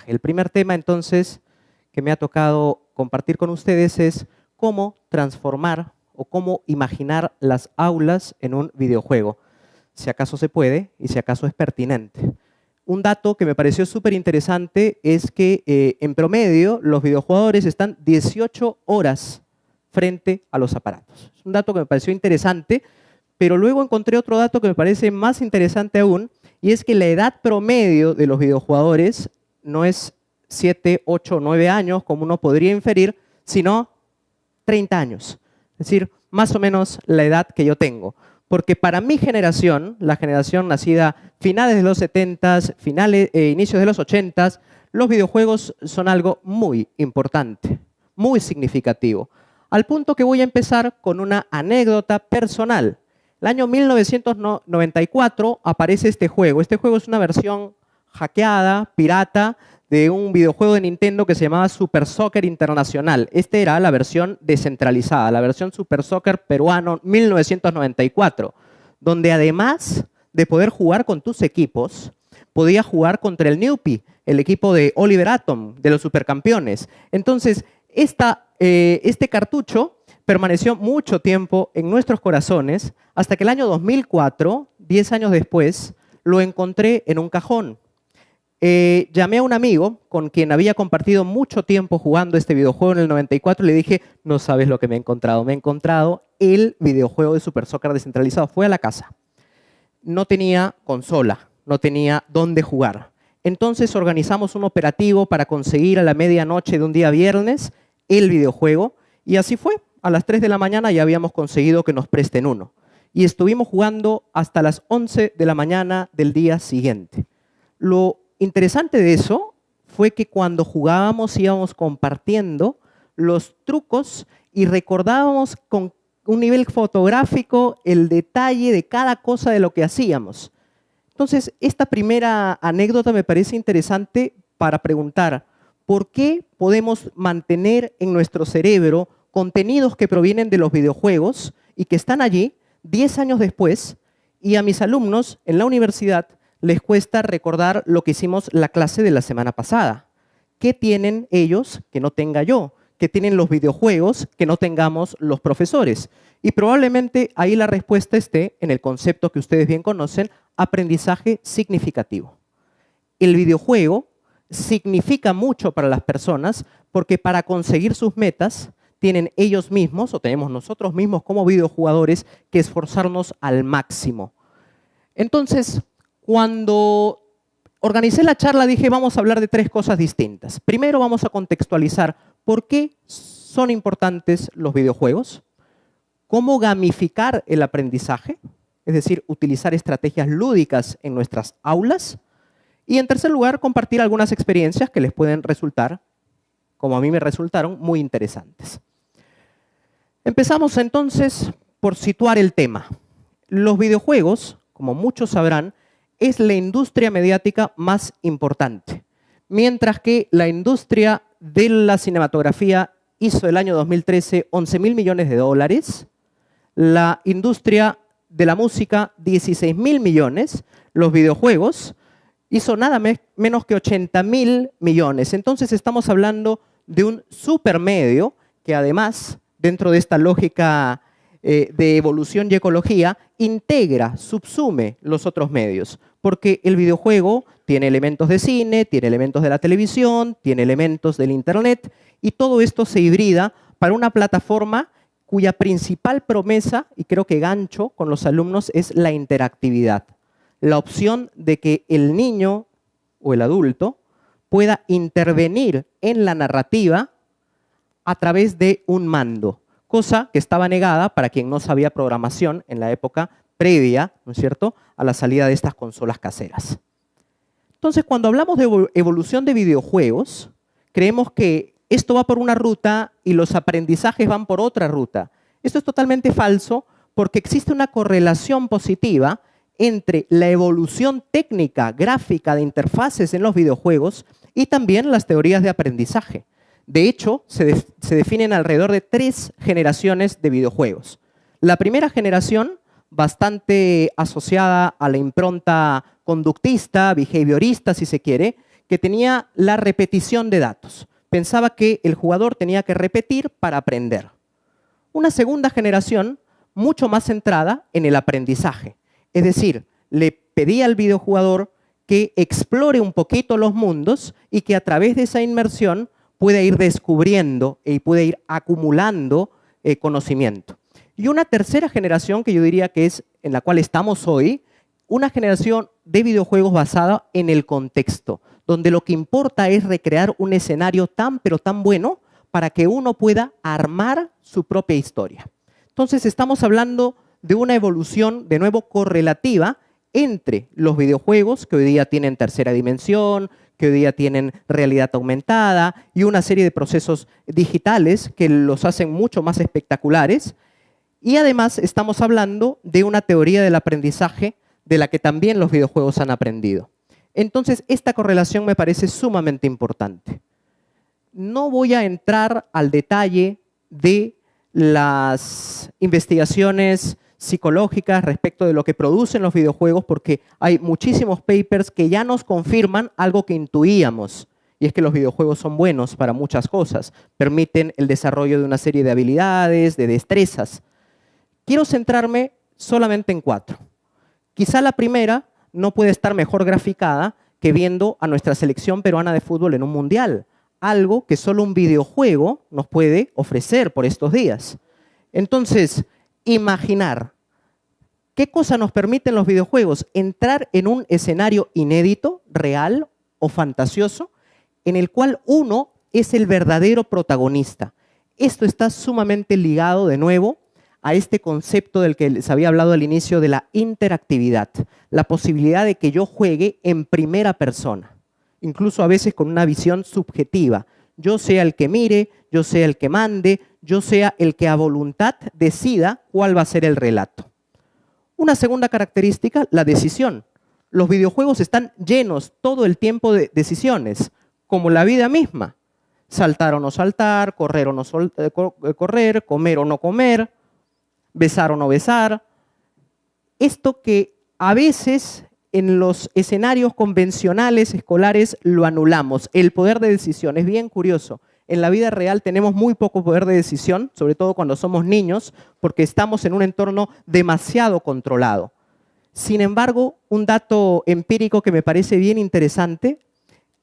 El primer tema, entonces, que me ha tocado compartir con ustedes es cómo transformar o cómo imaginar las aulas en un videojuego, si acaso se puede y si acaso es pertinente. Un dato que me pareció súper interesante es que en promedio los videojugadores están 18 horas frente a los aparatos. Es un dato que me pareció interesante, pero luego encontré otro dato que me parece más interesante aún, y es que la edad promedio de los videojugadores no es 7, 8, 9 años, como uno podría inferir, sino 30 años. Es decir, más o menos la edad que yo tengo. Porque para mi generación, la generación nacida finales de los 70s, inicios de los 80s, los videojuegos son algo muy importante, muy significativo. Al punto que voy a empezar con una anécdota personal. El año 1994 aparece este juego. Este juego es una versión hackeada, pirata, de un videojuego de Nintendo que se llamaba Super Soccer Internacional. Esta era la versión descentralizada, la versión Super Soccer peruano 1994, donde además de poder jugar con tus equipos, podías jugar contra el Newpie, el equipo de Oliver Atom, de los supercampeones. Entonces, este cartucho permaneció mucho tiempo en nuestros corazones, hasta que el año 2004, 10 años después, lo encontré en un cajón. Llamé a un amigo con quien había compartido mucho tiempo jugando este videojuego en el 94 y le dije, no sabes lo que me he encontrado. Me he encontrado el videojuego de Super Soccer descentralizado. Fue a la casa. No tenía consola, no tenía dónde jugar. Entonces organizamos un operativo para conseguir a la medianoche de un día viernes el videojuego y así fue. A las 3 de la mañana ya habíamos conseguido que nos presten uno. Y estuvimos jugando hasta las 11 de la mañana del día siguiente. Lo interesante de eso fue que cuando jugábamos íbamos compartiendo los trucos y recordábamos con un nivel fotográfico el detalle de cada cosa de lo que hacíamos. Entonces, esta primera anécdota me parece interesante para preguntar, ¿por qué podemos mantener en nuestro cerebro contenidos que provienen de los videojuegos y que están allí 10 años después? Y a mis alumnos en la universidad les cuesta recordar lo que hicimos la clase de la semana pasada. ¿Qué tienen ellos que no tenga yo? ¿Qué tienen los videojuegos que no tengamos los profesores? Y probablemente ahí la respuesta esté en el concepto que ustedes bien conocen, aprendizaje significativo. El videojuego significa mucho para las personas porque para conseguir sus metas tienen ellos mismos, o tenemos nosotros mismos como videojugadores, que esforzarnos al máximo. Entonces, cuando organicé la charla dije, vamos a hablar de 3 cosas distintas. Primero vamos a contextualizar por qué son importantes los videojuegos, cómo gamificar el aprendizaje, es decir, utilizar estrategias lúdicas en nuestras aulas. Y en tercer lugar, compartir algunas experiencias que les pueden resultar, como a mí me resultaron, muy interesantes. Empezamos entonces por situar el tema. Los videojuegos, como muchos sabrán, es la industria mediática más importante. Mientras que la industria de la cinematografía hizo el año 2013 11.000 millones de dólares, la industria de la música 16.000 millones, los videojuegos hizo nada menos que 80.000 millones. Entonces estamos hablando de un supermedio que además, dentro de esta lógica de evolución y ecología, integra, subsume los otros medios. Porque el videojuego tiene elementos de cine, tiene elementos de la televisión, tiene elementos del internet, y todo esto se hibrida para una plataforma cuya principal promesa, y creo que gancho con los alumnos, es la interactividad. La opción de que el niño o el adulto pueda intervenir en la narrativa a través de un mando, cosa que estaba negada para quien no sabía programación en la época previa, ¿no es cierto?, a la salida de estas consolas caseras. Entonces, cuando hablamos de evolución de videojuegos, creemos que esto va por una ruta y los aprendizajes van por otra ruta. Esto es totalmente falso porque existe una correlación positiva entre la evolución técnica, gráfica de interfaces en los videojuegos y también las teorías de aprendizaje. De hecho, se definen alrededor de 3 generaciones de videojuegos. La primera generación bastante asociada a la impronta conductista, behaviorista, si se quiere, que tenía la repetición de datos. Pensaba que el jugador tenía que repetir para aprender. Una segunda generación mucho más centrada en el aprendizaje. Es decir, le pedía al videojugador que explore un poquito los mundos y que a través de esa inmersión pueda ir descubriendo y pueda ir acumulando conocimiento. Y una tercera generación que yo diría que es en la cual estamos hoy, una generación de videojuegos basada en el contexto, donde lo que importa es recrear un escenario tan pero tan bueno para que uno pueda armar su propia historia. Entonces estamos hablando de una evolución, de nuevo, correlativa entre los videojuegos que hoy día tienen tercera dimensión, que hoy día tienen realidad aumentada y una serie de procesos digitales que los hacen mucho más espectaculares. Y además estamos hablando de una teoría del aprendizaje de la que también los videojuegos han aprendido. Entonces, esta correlación me parece sumamente importante. No voy a entrar al detalle de las investigaciones psicológicas respecto de lo que producen los videojuegos porque hay muchísimos papers que ya nos confirman algo que intuíamos, y es que los videojuegos son buenos para muchas cosas, permiten el desarrollo de una serie de habilidades, de destrezas. Quiero centrarme solamente en 4. Quizá la primera no puede estar mejor graficada que viendo a nuestra selección peruana de fútbol en un mundial, algo que solo un videojuego nos puede ofrecer por estos días. Entonces, imaginar qué cosa nos permiten los videojuegos, entrar en un escenario inédito, real o fantasioso, en el cual uno es el verdadero protagonista. Esto está sumamente ligado, de nuevo, a este concepto del que les había hablado al inicio de la interactividad, la posibilidad de que yo juegue en primera persona, incluso a veces con una visión subjetiva. Yo sea el que mire, yo sea el que mande, yo sea el que a voluntad decida cuál va a ser el relato. Una segunda característica, la decisión. Los videojuegos están llenos todo el tiempo de decisiones, como la vida misma. Saltar o no saltar, correr o no correr, comer o no comer, besar o no besar. Esto que a veces en los escenarios convencionales escolares lo anulamos. El poder de decisión es bien curioso. En la vida real tenemos muy poco poder de decisión, sobre todo cuando somos niños, porque estamos en un entorno demasiado controlado. Sin embargo, un dato empírico que me parece bien interesante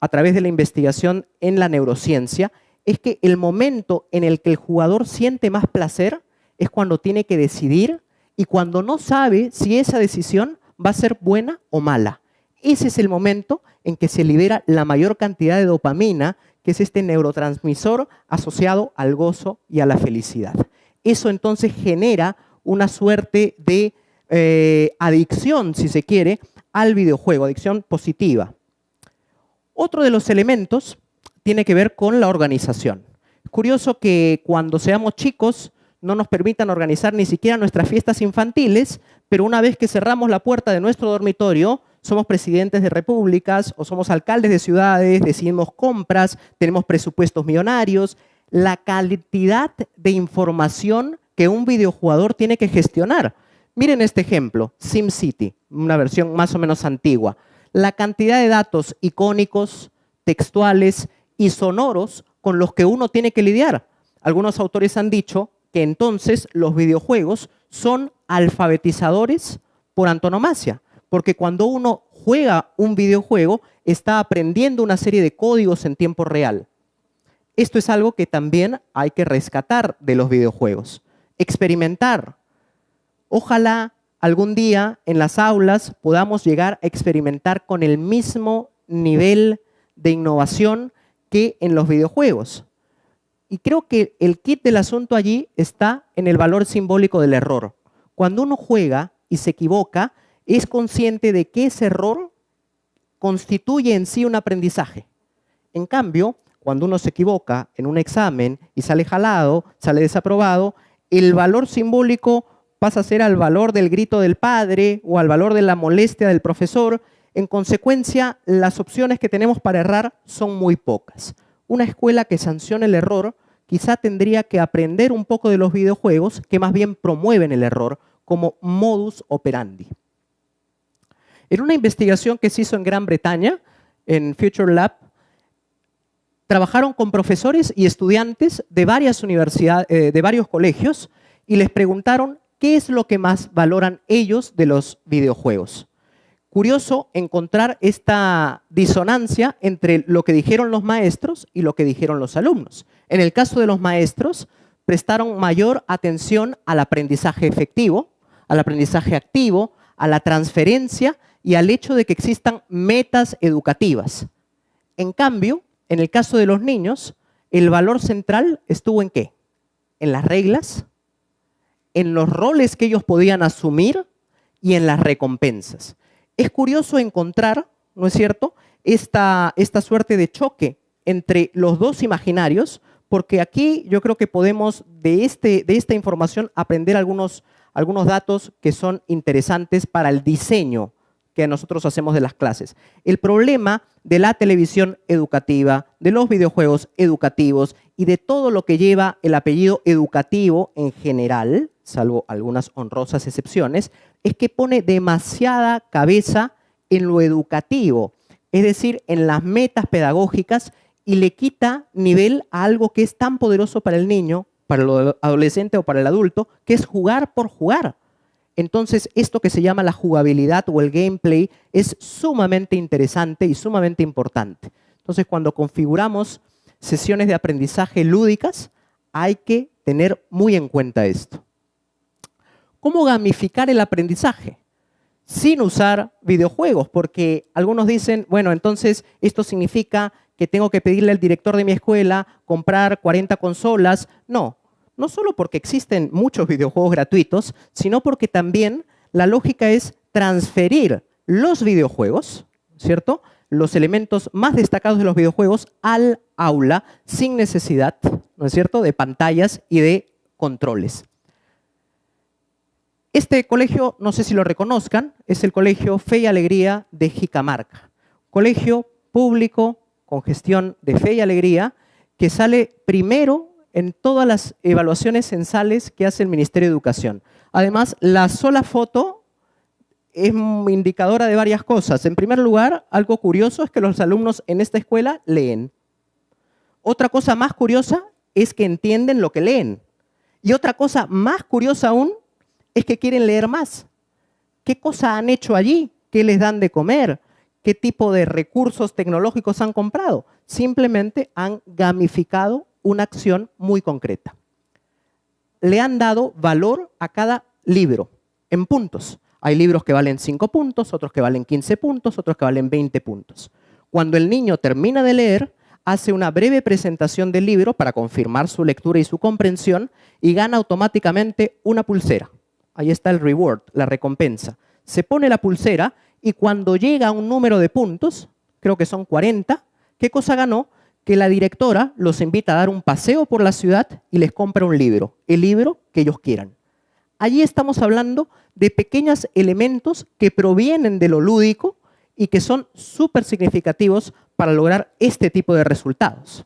a través de la investigación en la neurociencia es que el momento en el que el jugador siente más placer es cuando tiene que decidir y cuando no sabe si esa decisión va a ser buena o mala. Ese es el momento en que se libera la mayor cantidad de dopamina, que es este neurotransmisor asociado al gozo y a la felicidad. Eso entonces genera una suerte de adicción, si se quiere, al videojuego, adicción positiva. Otro de los elementos tiene que ver con la organización. Es curioso que cuando seamos chicos no nos permitan organizar ni siquiera nuestras fiestas infantiles, pero una vez que cerramos la puerta de nuestro dormitorio, somos presidentes de repúblicas o somos alcaldes de ciudades, decidimos compras, tenemos presupuestos millonarios. La cantidad de información que un videojugador tiene que gestionar. Miren este ejemplo, SimCity, una versión más o menos antigua. La cantidad de datos icónicos, textuales y sonoros con los que uno tiene que lidiar. Algunos autores han dicho que entonces los videojuegos son alfabetizadores por antonomasia, porque cuando uno juega un videojuego está aprendiendo una serie de códigos en tiempo real. Esto es algo que también hay que rescatar de los videojuegos. Experimentar. Ojalá algún día en las aulas podamos llegar a experimentar con el mismo nivel de innovación que en los videojuegos. Y creo que el kit del asunto allí está en el valor simbólico del error. Cuando uno juega y se equivoca, es consciente de que ese error constituye en sí un aprendizaje. En cambio, cuando uno se equivoca en un examen y sale jalado, sale desaprobado, el valor simbólico pasa a ser al valor del grito del padre o al valor de la molestia del profesor. En consecuencia, las opciones que tenemos para errar son muy pocas. Una escuela que sancione el error quizá tendría que aprender un poco de los videojuegos que más bien promueven el error como modus operandi. En una investigación que se hizo en Gran Bretaña, en Future Lab, trabajaron con profesores y estudiantes de varias universidades, de varios colegios, y les preguntaron qué es lo que más valoran ellos de los videojuegos. Curioso encontrar esta disonancia entre lo que dijeron los maestros y lo que dijeron los alumnos. En el caso de los maestros, prestaron mayor atención al aprendizaje efectivo, al aprendizaje activo, a la transferencia y al hecho de que existan metas educativas. En cambio, en el caso de los niños, el valor central estuvo ¿en qué? En las reglas, en los roles que ellos podían asumir y en las recompensas. Es curioso encontrar, ¿no es cierto?, esta suerte de choque entre los dos imaginarios, porque aquí yo creo que podemos de esta información aprender algunos datos que son interesantes para el diseño que nosotros hacemos de las clases. El problema de la televisión educativa, de los videojuegos educativos y de todo lo que lleva el apellido educativo en general, salvo algunas honrosas excepciones, es que pone demasiada cabeza en lo educativo, es decir, en las metas pedagógicas, y le quita nivel a algo que es tan poderoso para el niño, para el adolescente o para el adulto, que es jugar por jugar. Entonces, esto que se llama la jugabilidad o el gameplay es sumamente interesante y sumamente importante. Entonces, cuando configuramos sesiones de aprendizaje lúdicas, hay que tener muy en cuenta esto. ¿Cómo gamificar el aprendizaje? Sin usar videojuegos, porque algunos dicen, bueno, entonces esto significa que tengo que pedirle al director de mi escuela comprar 40 consolas. No, no solo porque existen muchos videojuegos gratuitos, sino porque también la lógica es transferir los videojuegos, ¿cierto?, los elementos más destacados de los videojuegos al aula sin necesidad, ¿no es cierto?, de pantallas y de controles. Este colegio, no sé si lo reconozcan, es el Colegio Fe y Alegría de Jicamarca. Colegio público con gestión de Fe y Alegría que sale primero en todas las evaluaciones censales que hace el Ministerio de Educación. Además, la sola foto es indicadora de varias cosas. En primer lugar, algo curioso es que los alumnos en esta escuela leen. Otra cosa más curiosa es que entienden lo que leen. Y otra cosa más curiosa aún es que quieren leer más. ¿Qué cosa han hecho allí? ¿Qué les dan de comer? ¿Qué tipo de recursos tecnológicos han comprado? Simplemente han gamificado una acción muy concreta. Le han dado valor a cada libro en puntos. Hay libros que valen 5 puntos, otros que valen 15 puntos, otros que valen 20 puntos. Cuando el niño termina de leer, hace una breve presentación del libro para confirmar su lectura y su comprensión y gana automáticamente una pulsera. Ahí está el reward, la recompensa. Se pone la pulsera y cuando llega a un número de puntos, creo que son 40, ¿qué cosa ganó? Que la directora los invita a dar un paseo por la ciudad y les compra un libro, el libro que ellos quieran. Allí estamos hablando de pequeños elementos que provienen de lo lúdico y que son súper significativos para lograr este tipo de resultados.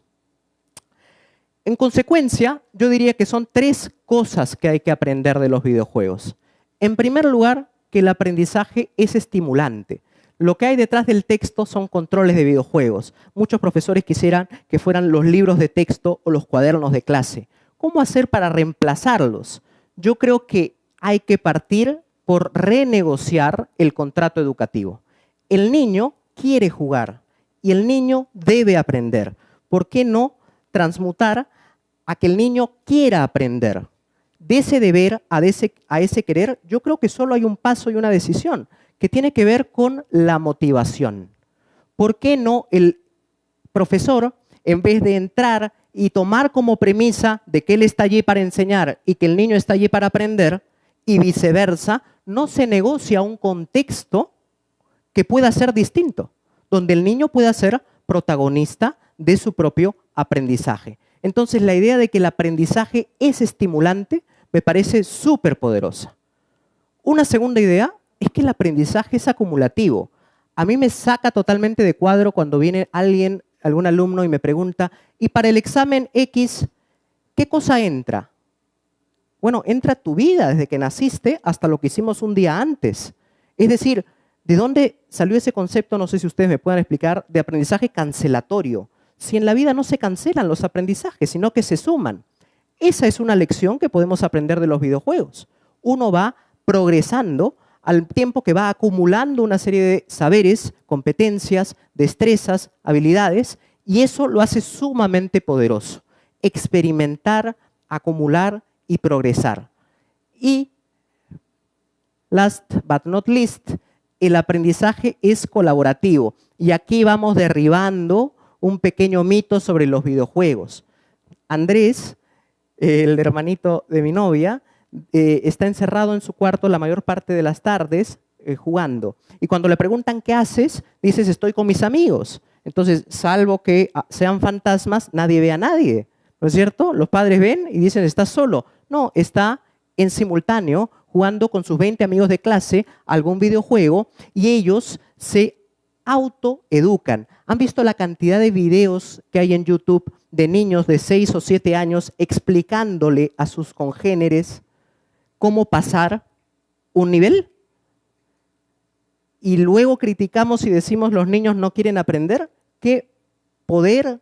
En consecuencia, yo diría que son 3 cosas que hay que aprender de los videojuegos. En primer lugar, que el aprendizaje es estimulante. Lo que hay detrás del texto son controles de videojuegos. Muchos profesores quisieran que fueran los libros de texto o los cuadernos de clase. ¿Cómo hacer para reemplazarlos? Yo creo que hay que partir por renegociar el contrato educativo. El niño quiere jugar y el niño debe aprender. ¿Por qué no transmutar a que el niño quiera aprender? De ese deber a ese querer, yo creo que solo hay un paso y una decisión, que tiene que ver con la motivación. ¿Por qué no el profesor, en vez de entrar y tomar como premisa de que él está allí para enseñar y que el niño está allí para aprender, y viceversa, no se negocia un contexto que pueda ser distinto, donde el niño pueda ser protagonista de su propio aprendizaje? Entonces, la idea de que el aprendizaje es estimulante me parece súper poderosa. Una segunda idea es que el aprendizaje es acumulativo. A mí me saca totalmente de cuadro cuando viene alguien, algún alumno, y me pregunta, ¿y para el examen X qué cosa entra? Bueno, entra a tu vida desde que naciste hasta lo que hicimos un día antes. Es decir, ¿de dónde salió ese concepto? No sé si ustedes me puedan explicar, de aprendizaje cancelatorio. Si en la vida no se cancelan los aprendizajes, sino que se suman. Esa es una lección que podemos aprender de los videojuegos. Uno va progresando al tiempo que va acumulando una serie de saberes, competencias, destrezas, habilidades, y eso lo hace sumamente poderoso. Experimentar, acumular y progresar. Y, last but not least, el aprendizaje es colaborativo. Y aquí vamos derribando un pequeño mito sobre los videojuegos. Andrés, el hermanito de mi novia, está encerrado en su cuarto la mayor parte de las tardes jugando. Y cuando le preguntan qué haces, dices, estoy con mis amigos. Entonces, salvo que sean fantasmas, nadie ve a nadie. ¿No es cierto? Los padres ven y dicen, ¿estás solo? No, está en simultáneo jugando con sus 20 amigos de clase algún videojuego y ellos se autoeducan. ¿Han visto la cantidad de videos que hay en YouTube de niños de 6 o 7 años explicándole a sus congéneres cómo pasar un nivel? Y luego criticamos y decimos los niños no quieren aprender. ¿Qué poder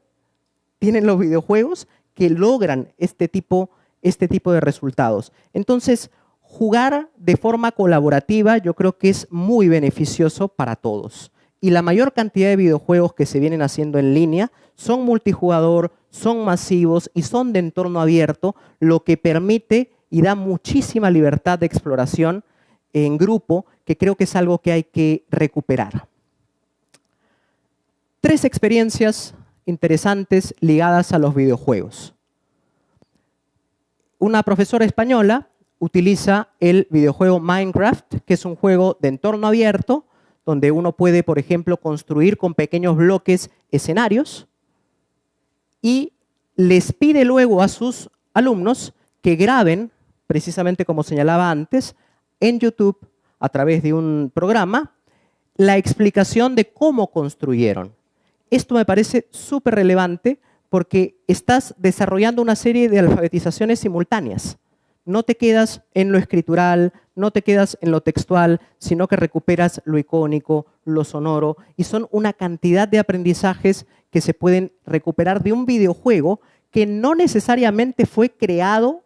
tienen los videojuegos que logran este tipo de resultados? Entonces, jugar de forma colaborativa yo creo que es muy beneficioso para todos. Y la mayor cantidad de videojuegos que se vienen haciendo en línea son multijugador, son masivos y son de entorno abierto, lo que permite y da muchísima libertad de exploración en grupo, que creo que es algo que hay que recuperar. 3 experiencias interesantes ligadas a los videojuegos. Una profesora española utiliza el videojuego Minecraft, que es un juego de entorno abierto, donde uno puede, por ejemplo, construir con pequeños bloques escenarios, y les pide luego a sus alumnos que graben, precisamente como señalaba antes, en YouTube, a través de un programa, la explicación de cómo construyeron. Esto me parece súper relevante porque estás desarrollando una serie de alfabetizaciones simultáneas. No te quedas en lo escritural, no te quedas en lo textual, sino que recuperas lo icónico, lo sonoro, y son una cantidad de aprendizajes que se pueden recuperar de un videojuego que no necesariamente fue creado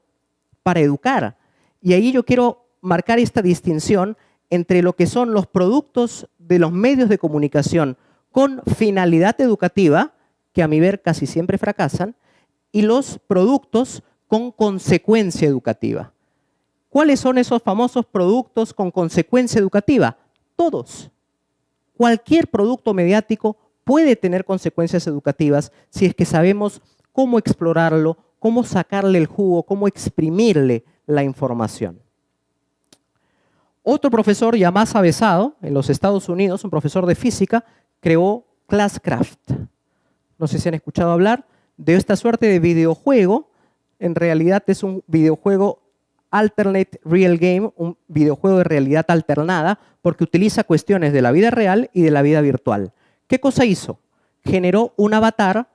para educar. Y ahí yo quiero marcar esta distinción entre lo que son los productos de los medios de comunicación con finalidad educativa, que a mi ver casi siempre fracasan, y los productos con consecuencia educativa. ¿Cuáles son esos famosos productos con consecuencia educativa? Todos. Cualquier producto mediático puede tener consecuencias educativas si es que sabemos cómo explorarlo, cómo sacarle el jugo, cómo exprimirle la información. Otro profesor, Yamasa Avesado, en los Estados Unidos, un profesor de física, creó Classcraft. No sé si han escuchado hablar de esta suerte de videojuego. En realidad es un videojuego alternate real game, un videojuego de realidad alternada, porque utiliza cuestiones de la vida real y de la vida virtual. ¿Qué cosa hizo? Generó un avatar,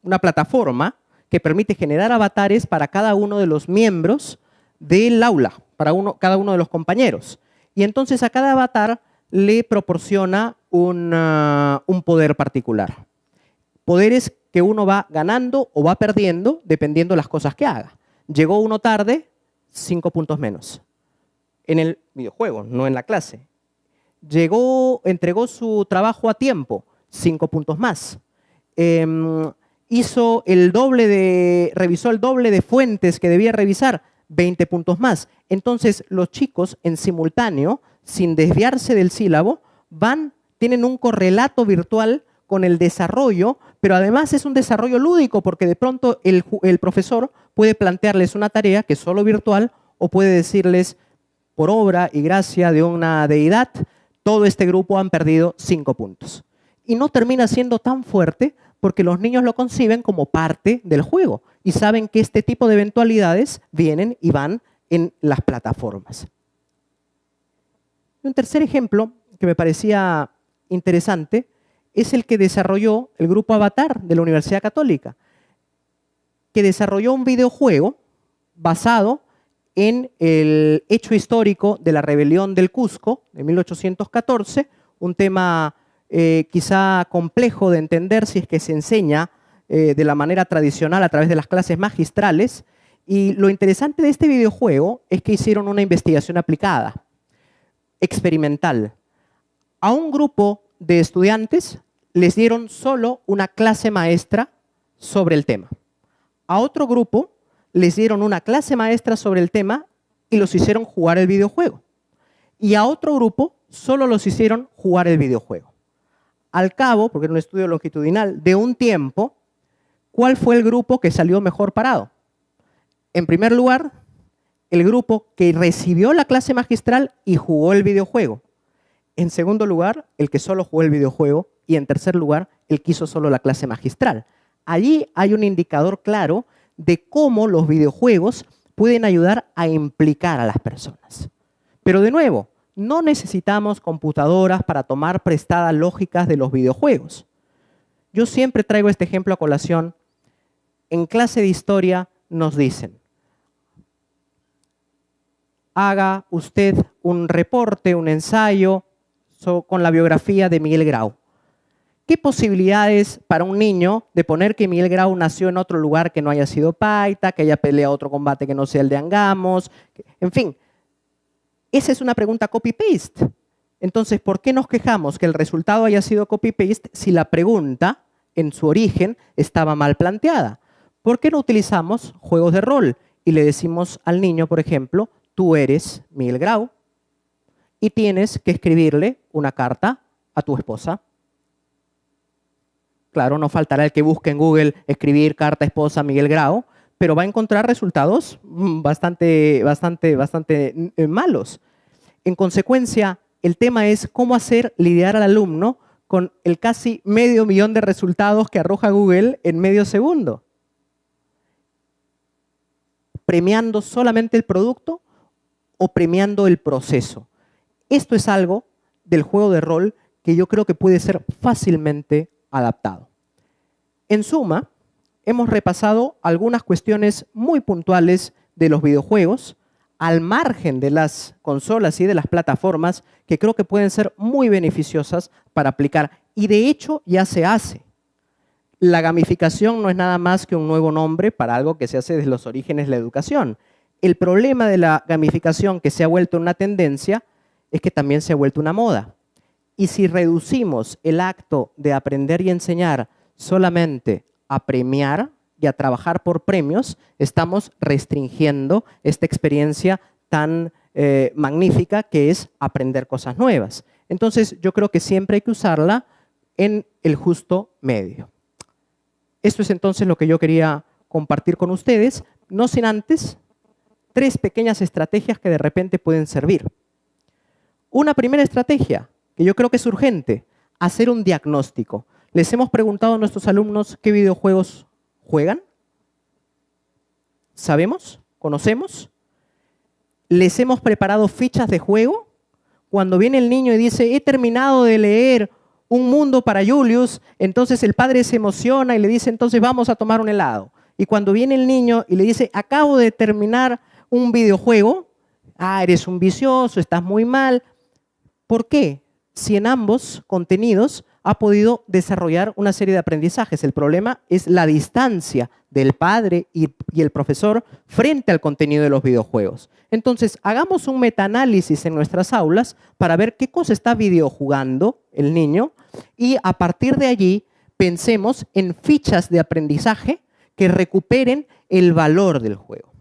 una plataforma que permite generar avatares para cada uno de los miembros del aula, para cada uno de los compañeros. Y entonces a cada avatar le proporciona un poder particular. Poderes que uno va ganando o va perdiendo dependiendo de las cosas que haga. Llegó uno tarde, 5 puntos menos. En el videojuego, no en la clase. Entregó su trabajo a tiempo, 5 puntos más. Revisó el doble de fuentes que debía revisar, 20 puntos más. Entonces, los chicos en simultáneo, sin desviarse del sílabo, tienen un correlato virtual con el desarrollo, pero además es un desarrollo lúdico porque de pronto el profesor puede plantearles una tarea que es solo virtual o puede decirles, por obra y gracia de una deidad, todo este grupo han perdido 5 puntos. Y no termina siendo tan fuerte porque los niños lo conciben como parte del juego y saben que este tipo de eventualidades vienen y van en las plataformas. Un tercer ejemplo que me parecía interesante es el que desarrolló el grupo Avatar de la Universidad Católica, que desarrolló un videojuego basado en el hecho histórico de la rebelión del Cusco de 1814, un tema quizá complejo de entender si es que se enseña de la manera tradicional a través de las clases magistrales. Y lo interesante de este videojuego es que hicieron una investigación aplicada, experimental. A un grupo de estudiantes les dieron solo una clase maestra sobre el tema. A otro grupo les dieron una clase maestra sobre el tema y los hicieron jugar el videojuego. Y a otro grupo solo los hicieron jugar el videojuego. Al cabo, porque era un estudio longitudinal, de un tiempo, ¿cuál fue el grupo que salió mejor parado? En primer lugar, el grupo que recibió la clase magistral y jugó el videojuego. En segundo lugar, el que solo jugó el videojuego. Y en tercer lugar, el que hizo solo la clase magistral. Allí hay un indicador claro de cómo los videojuegos pueden ayudar a implicar a las personas. Pero de nuevo, no necesitamos computadoras para tomar prestadas lógicas de los videojuegos. Yo siempre traigo este ejemplo a colación. En clase de historia nos dicen: haga usted un reporte, un ensayo con la biografía de Miguel Grau. ¿Qué posibilidades para un niño de poner que Miguel Grau nació en otro lugar que no haya sido Paita, que haya peleado otro combate que no sea el de Angamos? En fin, esa es una pregunta copy-paste. Entonces, ¿por qué nos quejamos que el resultado haya sido copy-paste si la pregunta en su origen estaba mal planteada? ¿Por qué no utilizamos juegos de rol y le decimos al niño, por ejemplo, tú eres Miguel Grau y tienes que escribirle una carta a tu esposa? Claro, no faltará el que busque en Google escribir carta esposa Miguel Grau, pero va a encontrar resultados bastante malos. En consecuencia, el tema es cómo hacer lidiar al alumno con el casi 500.000 de resultados que arroja Google en medio segundo. ¿Premiando solamente el producto o premiando el proceso? Esto es algo del juego de rol que yo creo que puede ser fácilmente adaptado. En suma, hemos repasado algunas cuestiones muy puntuales de los videojuegos, al margen de las consolas y de las plataformas, que creo que pueden ser muy beneficiosas para aplicar. Y de hecho ya se hace. La gamificación no es nada más que un nuevo nombre para algo que se hace desde los orígenes de la educación. El problema de la gamificación, que se ha vuelto una tendencia, es que también se ha vuelto una moda. Y si reducimos el acto de aprender y enseñar solamente a premiar y a trabajar por premios, estamos restringiendo esta experiencia tan magnífica que es aprender cosas nuevas. Entonces, yo creo que siempre hay que usarla en el justo medio. Esto es entonces lo que yo quería compartir con ustedes, no sin antes 3 pequeñas estrategias que de repente pueden servir. Una primera estrategia, que yo creo que es urgente, hacer un diagnóstico. Les hemos preguntado a nuestros alumnos qué videojuegos juegan. ¿Sabemos? ¿Conocemos? ¿Les hemos preparado fichas de juego? Cuando viene el niño y dice, he terminado de leer Un mundo para Julius, entonces el padre se emociona y le dice, entonces vamos a tomar un helado. Y cuando viene el niño y le dice, acabo de terminar un videojuego, eres un vicioso, estás muy mal. ¿Por qué? Si en ambos contenidos ha podido desarrollar una serie de aprendizajes. El problema es la distancia del padre y el profesor frente al contenido de los videojuegos. Entonces, hagamos un metaanálisis en nuestras aulas para ver qué cosa está videojugando el niño y a partir de allí pensemos en fichas de aprendizaje que recuperen el valor del juego.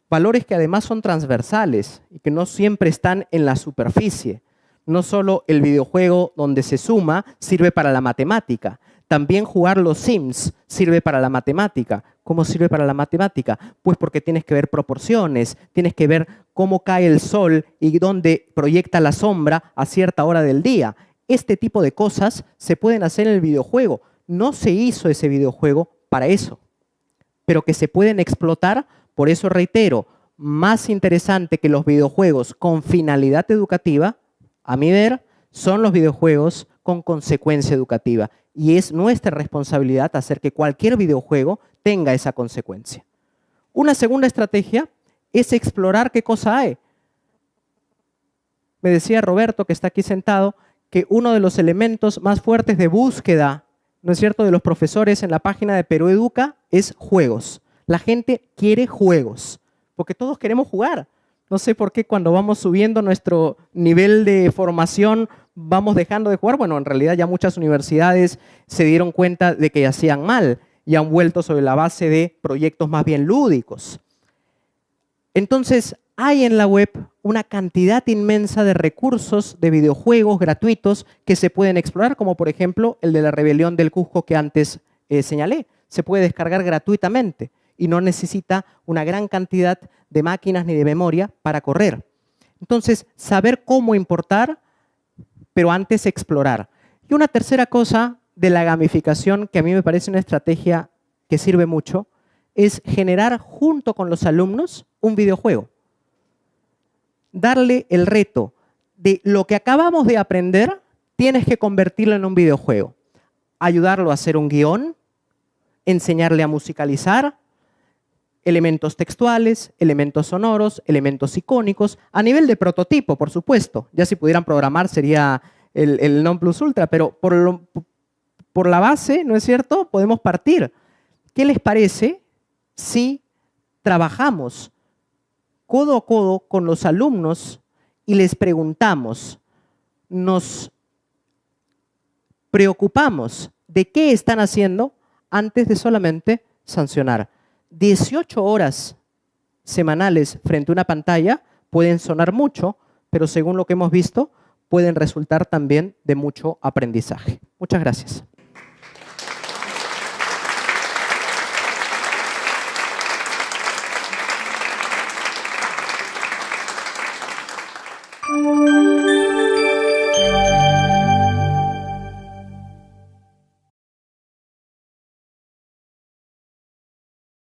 Valores que además son transversales y que no siempre están en la superficie. No solo el videojuego donde se suma sirve para la matemática, también jugar los Sims sirve para la matemática. ¿Cómo sirve para la matemática? Pues porque tienes que ver proporciones, tienes que ver cómo cae el sol y dónde proyecta la sombra a cierta hora del día. Este tipo de cosas se pueden hacer en el videojuego. No se hizo ese videojuego para eso, pero que se pueden explotar. Por eso reitero, más interesante que los videojuegos con finalidad educativa, a mi ver, son los videojuegos con consecuencia educativa. Y es nuestra responsabilidad hacer que cualquier videojuego tenga esa consecuencia. Una segunda estrategia es explorar qué cosa hay. Me decía Roberto, que está aquí sentado, que uno de los elementos más fuertes de búsqueda, ¿no es cierto?, de los profesores en la página de Perú Educa es juegos. La gente quiere juegos, porque todos queremos jugar. No sé por qué cuando vamos subiendo nuestro nivel de formación vamos dejando de jugar. Bueno, en realidad ya muchas universidades se dieron cuenta de que hacían mal y han vuelto sobre la base de proyectos más bien lúdicos. Entonces, hay en la web una cantidad inmensa de recursos de videojuegos gratuitos que se pueden explorar, como por ejemplo el de la rebelión del Cusco que antes señalé. Se puede descargar gratuitamente y no necesita una gran cantidad de máquinas ni de memoria para correr. Entonces, saber cómo importar, pero antes explorar. Y una tercera cosa de la gamificación que a mí me parece una estrategia que sirve mucho es generar junto con los alumnos un videojuego. Darle el reto de lo que acabamos de aprender, tienes que convertirlo en un videojuego. Ayudarlo a hacer un guión, enseñarle a musicalizar, elementos textuales, elementos sonoros, elementos icónicos, a nivel de prototipo, por supuesto. Ya si pudieran programar sería el non plus ultra, pero por la base, ¿no es cierto?, podemos partir. ¿Qué les parece si trabajamos codo a codo con los alumnos y les preguntamos, nos preocupamos de qué están haciendo antes de solamente sancionar? 18 horas semanales frente a una pantalla pueden sonar mucho, pero según lo que hemos visto, pueden resultar también de mucho aprendizaje. Muchas gracias.